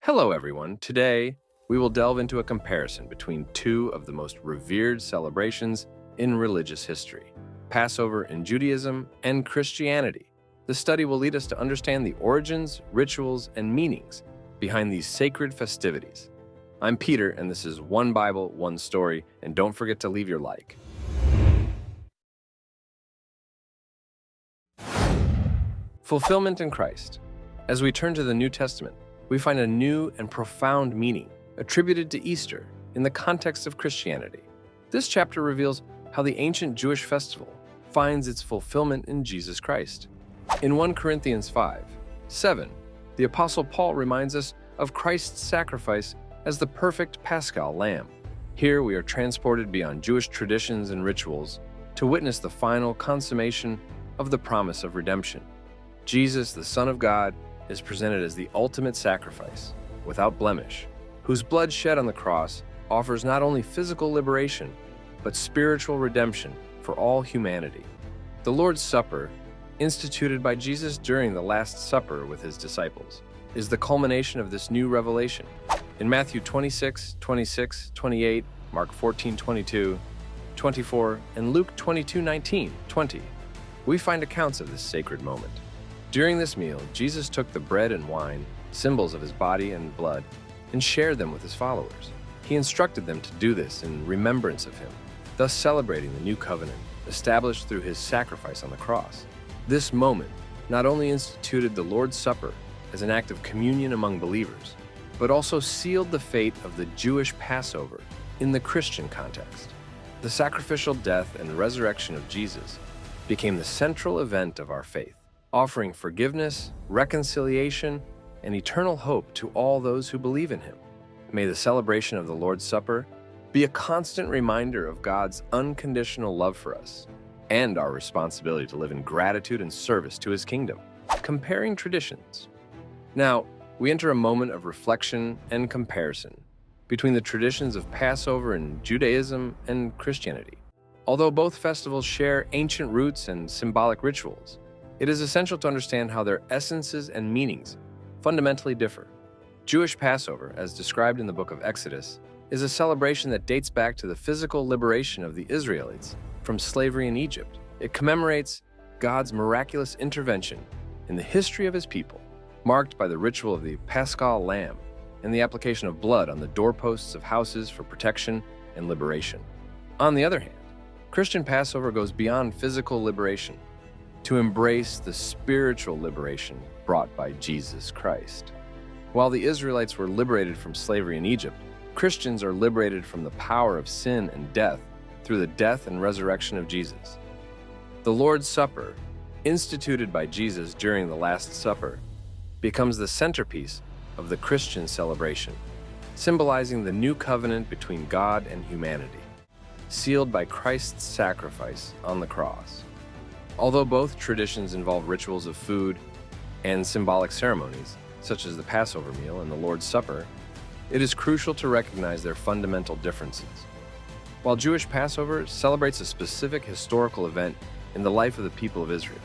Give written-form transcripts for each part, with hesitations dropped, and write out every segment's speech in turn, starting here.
Hello, everyone. Today, we will delve into a comparison between two of the most revered celebrations in religious history, Passover in Judaism and Christianity. The study will lead us to understand the origins, rituals, and meanings behind these sacred festivities. I'm Peter, and this is One Bible, One Story, and don't forget to leave your like. Fulfillment in Christ. As we turn to the New Testament, we find a new and profound meaning attributed to Easter in the context of Christianity. This chapter reveals how the ancient Jewish festival finds its fulfillment in Jesus Christ. In 1 Corinthians 5:7, the Apostle Paul reminds us of Christ's sacrifice as the perfect Paschal lamb. Here we are transported beyond Jewish traditions and rituals to witness the final consummation of the promise of redemption. Jesus, the Son of God, is presented as the ultimate sacrifice, without blemish, whose blood shed on the cross offers not only physical liberation, but spiritual redemption for all humanity. The Lord's Supper, instituted by Jesus during the Last Supper with his disciples, is the culmination of this new revelation. In Matthew 26, 28, Mark 14:22, 24, and Luke 22:19, 20, we find accounts of this sacred moment. During this meal, Jesus took the bread and wine, symbols of his body and blood, and shared them with his followers. He instructed them to do this in remembrance of him, thus celebrating the new covenant established through his sacrifice on the cross. This moment not only instituted the Lord's Supper as an act of communion among believers, but also sealed the fate of the Jewish Passover in the Christian context. The sacrificial death and resurrection of Jesus became the central event of our faith, offering forgiveness, reconciliation, and eternal hope to all those who believe in him. May the celebration of the Lord's Supper be a constant reminder of God's unconditional love for us and our responsibility to live in gratitude and service to his kingdom. Comparing traditions. Now, we enter a moment of reflection and comparison between the traditions of Passover in Judaism and Christianity. Although both festivals share ancient roots and symbolic rituals, it is essential to understand how their essences and meanings fundamentally differ. Jewish Passover, as described in the book of Exodus, is a celebration that dates back to the physical liberation of the Israelites from slavery in Egypt. It commemorates God's miraculous intervention in the history of his people, marked by the ritual of the Paschal lamb and the application of blood on the doorposts of houses for protection and liberation. On the other hand, Christian Passover goes beyond physical liberation to embrace the spiritual liberation brought by Jesus Christ. While the Israelites were liberated from slavery in Egypt, Christians are liberated from the power of sin and death through the death and resurrection of Jesus. The Lord's Supper, instituted by Jesus during the Last Supper, becomes the centerpiece of the Christian celebration, symbolizing the new covenant between God and humanity, sealed by Christ's sacrifice on the cross. Although both traditions involve rituals of food and symbolic ceremonies, such as the Passover meal and the Lord's Supper, it is crucial to recognize their fundamental differences. While Jewish Passover celebrates a specific historical event in the life of the people of Israel,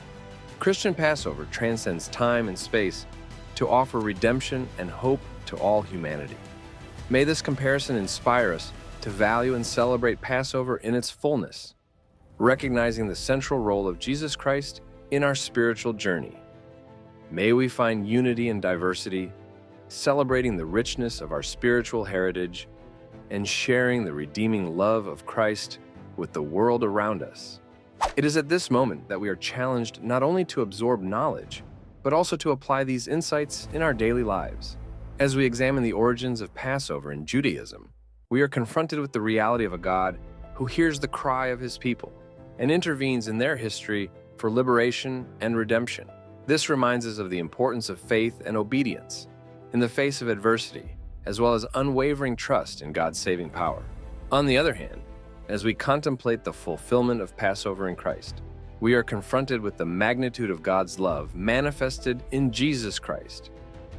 Christian Passover transcends time and space to offer redemption and hope to all humanity. May this comparison inspire us to value and celebrate Passover in its fullness, recognizing the central role of Jesus Christ in our spiritual journey. May we find unity in diversity, celebrating the richness of our spiritual heritage, and sharing the redeeming love of Christ with the world around us. It is at this moment that we are challenged not only to absorb knowledge, but also to apply these insights in our daily lives. As we examine the origins of Passover in Judaism, we are confronted with the reality of a God who hears the cry of his people and intervenes in their history for liberation and redemption. This reminds us of the importance of faith and obedience in the face of adversity, as well as unwavering trust in God's saving power. On the other hand, as we contemplate the fulfillment of Passover in Christ, we are confronted with the magnitude of God's love manifested in Jesus Christ.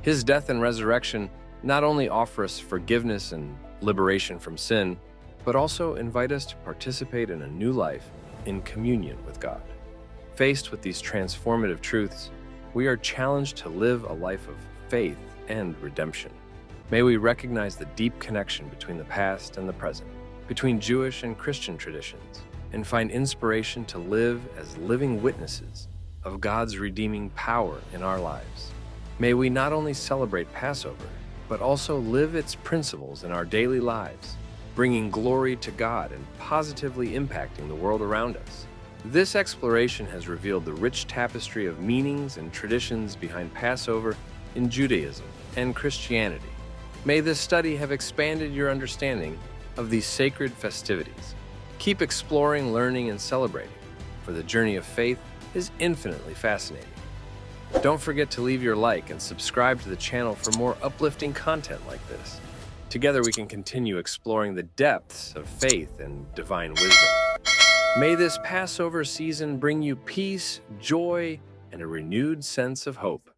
His death and resurrection not only offer us forgiveness and liberation from sin, but also invite us to participate in a new life in communion with God. Faced with these transformative truths, we are challenged to live a life of faith and redemption. May we recognize the deep connection between the past and the present, between Jewish and Christian traditions, and find inspiration to live as living witnesses of God's redeeming power in our lives. May we not only celebrate Passover, but also live its principles in our daily lives, bringing glory to God and positively impacting the world around us. This exploration has revealed the rich tapestry of meanings and traditions behind Passover in Judaism and Christianity. May this study have expanded your understanding of these sacred festivities. Keep exploring, learning, and celebrating, for the journey of faith is infinitely fascinating. Don't forget to leave your like and subscribe to the channel for more uplifting content like this. Together we can continue exploring the depths of faith and divine wisdom. May this Passover season bring you peace, joy, and a renewed sense of hope.